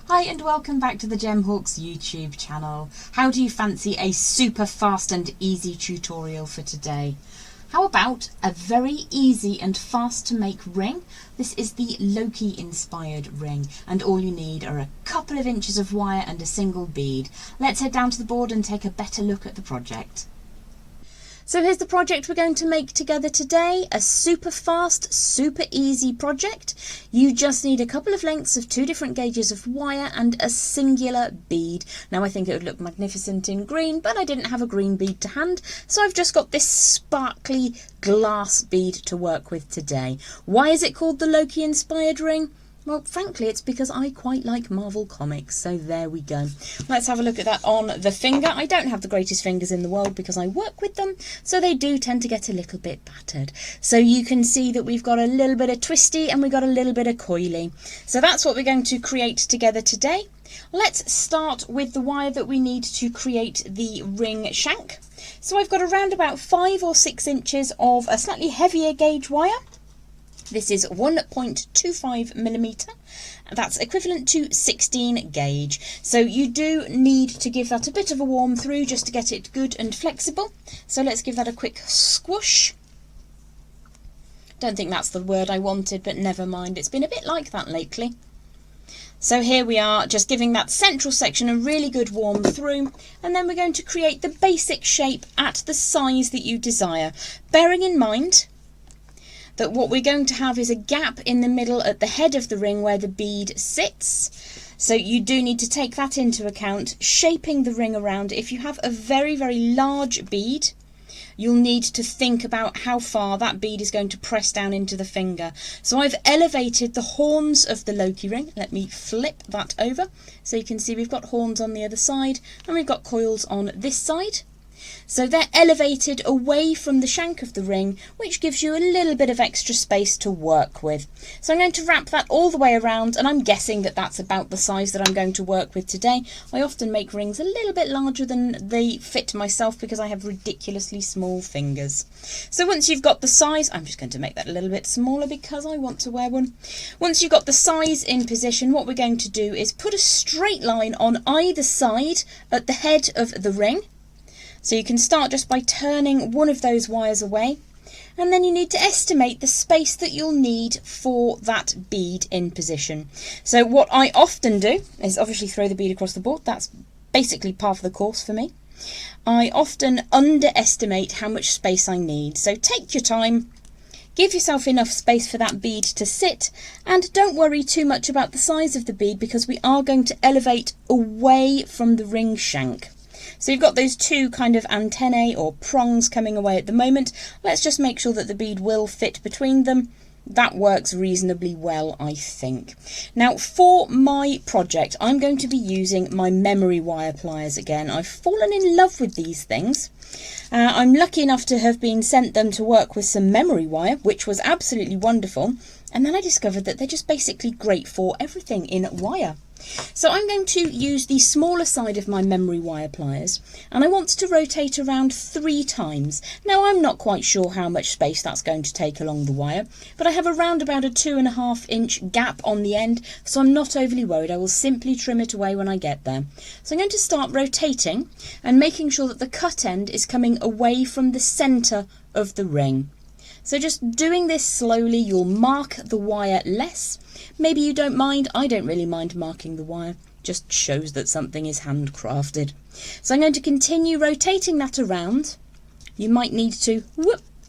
Hi and welcome back to the Gemhawks YouTube channel. How do you fancy a super fast and easy tutorial for today? How about a very easy and fast to make ring? This is the Loki Inspired ring, and all you need are a couple of inches of wire and a single bead. Let's head down to the board and take a better look at the project. So here's the project we're going to make together today, a super fast, super easy project. You just need a couple of lengths of 2 different gauges of wire and a singular bead. Now I think it would look magnificent in green, but I didn't have a green bead to hand, so I've just got this sparkly glass bead to work with today. Why is it called the Loki Inspired ring? Well, frankly, it's because I quite like Marvel Comics, so there we go. Let's have a look at that on the finger. I don't have the greatest fingers in the world because I work with them, so they do tend to get a little bit battered. So you can see that we've got a little bit of twisty and we've got a little bit of coily. So that's what we're going to create together today. Let's start with the wire that we need to create the ring shank. So I've got around about 5 or 6 inches of a slightly heavier gauge wire. This is 1.25mm, that's equivalent to 16 gauge. So you do need to give that a bit of a warm through just to get it good and flexible. So let's give that a quick squish. Don't think that's the word I wanted, but never mind, it's been a bit like that lately. So here we are, just giving that central section a really good warm through, and then we're going to create the basic shape at the size that you desire, bearing in mind that what we're going to have is a gap in the middle at the head of the ring where the bead sits. So you do need to take that into account, shaping the ring around. If you have a very, very large bead, you'll need to think about how far that bead is going to press down into the finger. So I've elevated the horns of the Loki ring. Let me flip that over. So you can see we've got horns on the other side and we've got coils on this side. So they're elevated away from the shank of the ring, which gives you a little bit of extra space to work with. So I'm going to wrap that all the way around, and I'm guessing that that's about the size that I'm going to work with today. I often make rings a little bit larger than they fit myself because I have ridiculously small fingers. So once you've got the size, I'm just going to make that a little bit smaller because I want to wear one. Once you've got the size in position, what we're going to do is put a straight line on either side at the head of the ring. So you can start just by turning one of those wires away, and then you need to estimate the space that you'll need for that bead in position. So what I often do is obviously throw the bead across the board. That's basically part of the course for me. I often underestimate how much space I need. So take your time, give yourself enough space for that bead to sit, and don't worry too much about the size of the bead because we are going to elevate away from the ring shank. So you've got those 2 kind of antennae or prongs coming away at the moment. Let's just make sure that the bead will fit between them. That works reasonably well, I think. Now for my project, I'm going to be using my memory wire pliers again. I've fallen in love with these things. I'm lucky enough to have been sent them to work with some memory wire, which was absolutely wonderful. And then I discovered that they're just basically great for everything in wire. So I'm going to use the smaller side of my memory wire pliers, and I want to rotate around 3 times. Now I'm not quite sure how much space that's going to take along the wire, but I have around about a 2.5 inch gap on the end, so I'm not overly worried. I will simply trim it away when I get there. So I'm going to start rotating and making sure that the cut end is coming away from the centre of the ring. So just doing this slowly, you'll mark the wire less. Maybe you don't mind. I don't really mind marking the wire. Just shows that something is handcrafted. So I'm going to continue rotating that around. You might need to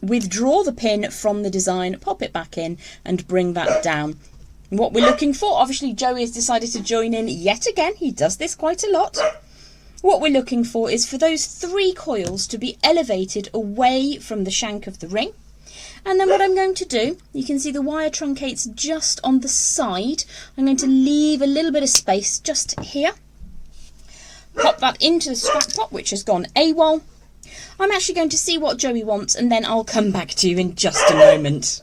withdraw the pin from the design, pop it back in and bring that down. What we're looking for, obviously Joey has decided to join in yet again. He does this quite a lot. What we're looking for is for those 3 coils to be elevated away from the shank of the ring. And then what I'm going to do, you can see the wire truncates just on the side. I'm going to leave a little bit of space just here. Pop that into the scrap pot, which has gone AWOL. I'm actually going to see what Joey wants, and then I'll come back to you in just a moment.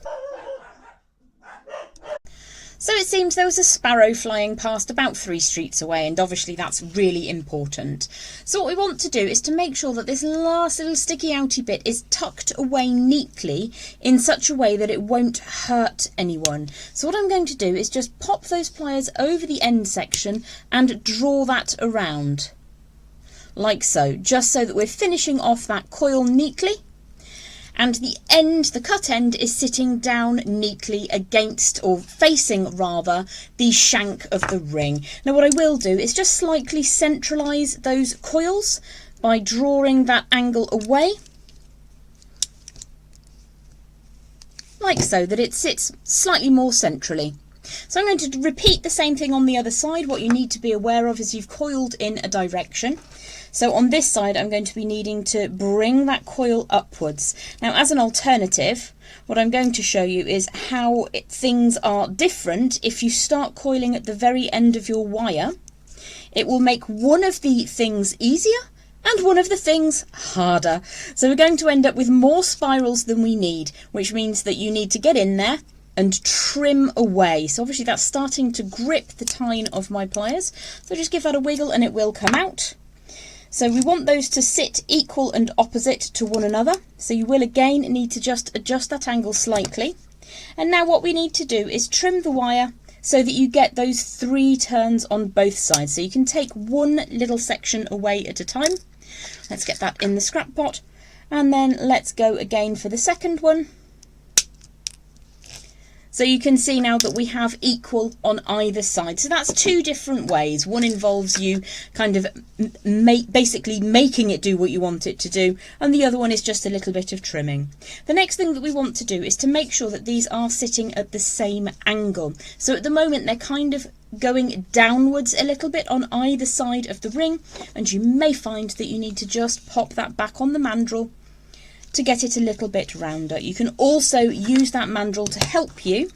So it seems there was a sparrow flying past about 3 streets away, and obviously that's really important. So what we want to do is to make sure that this last little sticky outy bit is tucked away neatly in such a way that it won't hurt anyone. So what I'm going to do is just pop those pliers over the end section and draw that around. Like so, just so that we're finishing off that coil neatly. And the end, the cut end, is sitting down neatly against, or facing rather, the shank of the ring. Now what I will do is just slightly centralise those coils by drawing that angle away. Like so, that it sits slightly more centrally. So I'm going to repeat the same thing on the other side. What you need to be aware of is you've coiled in a direction. So on this side, I'm going to be needing to bring that coil upwards. Now, as an alternative, what I'm going to show you is how things are different if you start coiling at the very end of your wire. It will make one of the things easier and one of the things harder. So we're going to end up with more spirals than we need, which means that you need to get in there and trim away. So obviously that's starting to grip the tine of my pliers. So just give that a wiggle and it will come out. So we want those to sit equal and opposite to one another. So you will again need to just adjust that angle slightly. And now what we need to do is trim the wire so that you get those 3 turns on both sides. So you can take one little section away at a time. Let's get that in the scrap pot. And then let's go again for the second one. So you can see now that we have equal on either side. So that's 2 different ways. One involves you kind of basically making it do what you want it to do, and the other one is just a little bit of trimming. The next thing that we want to do is to make sure that these are sitting at the same angle. So at the moment they're kind of going downwards a little bit on either side of the ring, and you may find that you need to just pop that back on the mandrel to get it a little bit rounder. You can also use that mandrel to help you.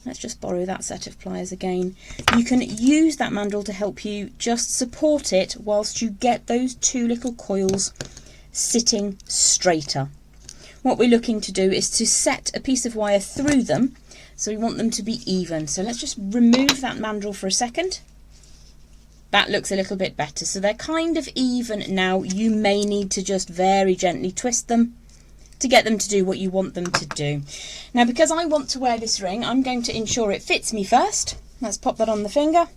Let's just borrow that set of pliers again. You can use that mandrel to help you just support it whilst you get those 2 little coils sitting straighter. What we're looking to do is to set a piece of wire through them, so we want them to be even. So let's just remove that mandrel for a second. That looks a little bit better. So they're kind of even now. You may need to just very gently twist them to get them to do what you want them to do. Now, because I want to wear this ring, I'm going to ensure it fits me first. Let's pop that on the finger,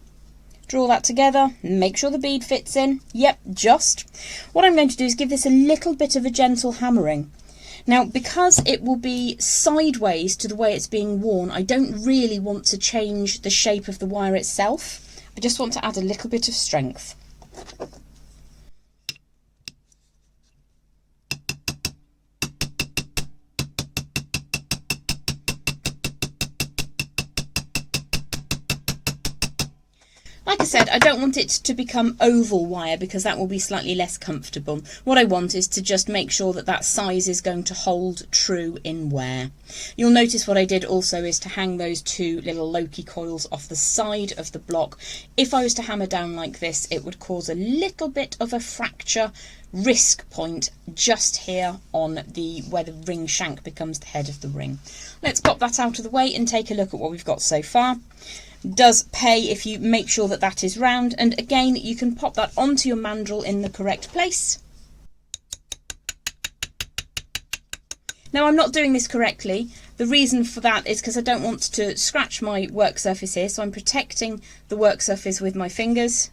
draw that together, make sure the bead fits in. Yep, just. What I'm going to do is give this a little bit of a gentle hammering. Now, because it will be sideways to the way it's being worn, I don't really want to change the shape of the wire itself. I just want to add a little bit of strength. Like I said, I don't want it to become oval wire because that will be slightly less comfortable. What I want is to just make sure that that size is going to hold true in wear. You'll notice what I did also is to hang those 2 little Loki coils off the side of the block. If I was to hammer down like this, it would cause a little bit of a fracture risk point just here on where the ring shank becomes the head of the ring. Let's pop that out of the way and take a look at what we've got so far. Does pay if you make sure that that is round, and again you can pop that onto your mandrel in the correct place. Now, I'm not doing this correctly. The reason for that is because I don't want to scratch my work surface here, so I'm protecting the work surface with my fingers.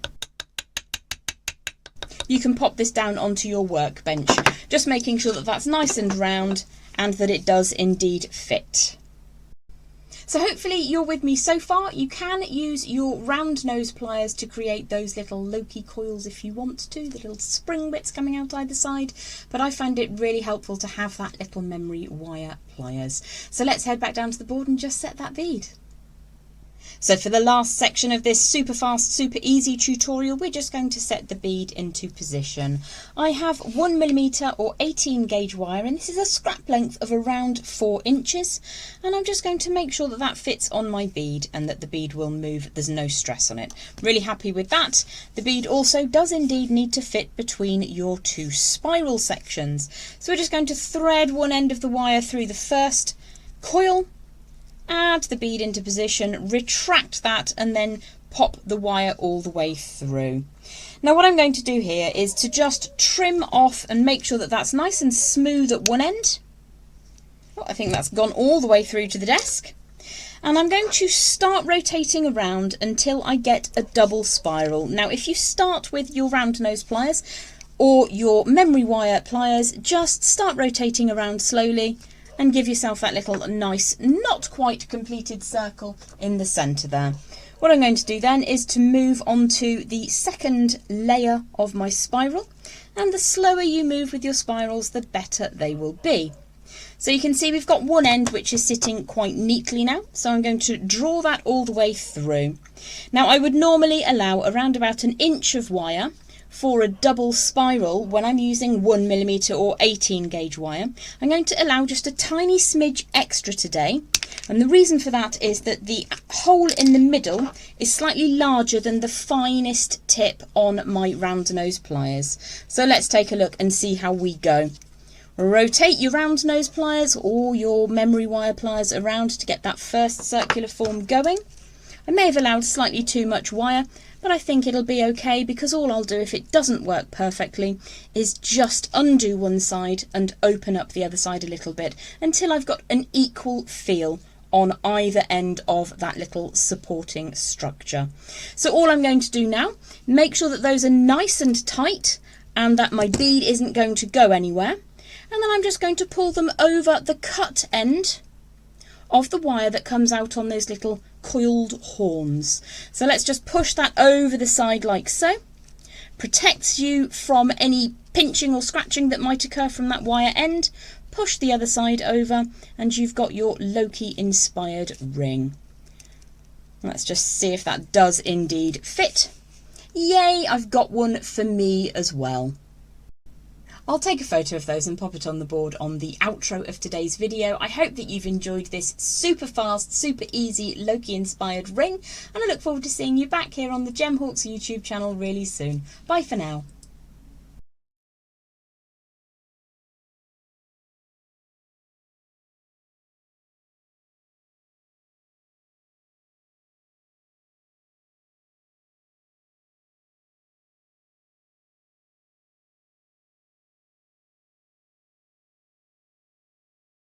You can pop this down onto your workbench, just making sure that that's nice and round and that it does indeed fit. So hopefully you're with me so far. You can use your round nose pliers to create those little Loki coils if you want to, the little spring bits coming out either side, but I find it really helpful to have that little memory wire pliers. So let's head back down to the board and just set that bead. So for the last section of this super fast, super easy tutorial, we're just going to set the bead into position. I have 1mm or 18 gauge wire, and this is a scrap length of around 4 inches. And I'm just going to make sure that that fits on my bead and that the bead will move. There's no stress on it. Really happy with that. The bead also does indeed need to fit between your 2 spiral sections. So we're just going to thread one end of the wire through the first coil, add the bead into position, retract that, and then pop the wire all the way through. Now what I'm going to do here is to just trim off and make sure that that's nice and smooth at one end. Oh, I think that's gone all the way through to the desk. And I'm going to start rotating around until I get a double spiral. Now if you start with your round nose pliers or your memory wire pliers, just start rotating around slowly and give yourself that little nice, not quite completed circle in the centre there. What I'm going to do then is to move on to the second layer of my spiral, and the slower you move with your spirals, the better they will be. So you can see we've got one end which is sitting quite neatly now, so I'm going to draw that all the way through. Now I would normally allow around about 1 inch of wire for a double spiral when I'm using 1mm or 18 gauge wire. I'm going to allow just a tiny smidge extra today, and the reason for that is that the hole in the middle is slightly larger than the finest tip on my round nose pliers. So let's take a look and see how we go. Rotate your round nose pliers or your memory wire pliers around to get that first circular form going. I may have allowed slightly too much wire, but I think it'll be okay, because all I'll do if it doesn't work perfectly is just undo one side and open up the other side a little bit until I've got an equal feel on either end of that little supporting structure. So all I'm going to do now, make sure that those are nice and tight and that my bead isn't going to go anywhere, and then I'm just going to pull them over the cut end of the wire that comes out on those little coiled horns. So let's just push that over the side like so. Protects you from any pinching or scratching that might occur from that wire end. Push the other side over and you've got your Loki Inspired ring. Let's just see if that does indeed fit. Yay, I've got one for me as well. I'll take a photo of those and pop it on the board on the outro of today's video. I hope that you've enjoyed this super fast, super easy Loki inspired ring, and I look forward to seeing you back here on the Gemhawks YouTube channel really soon. Bye for now.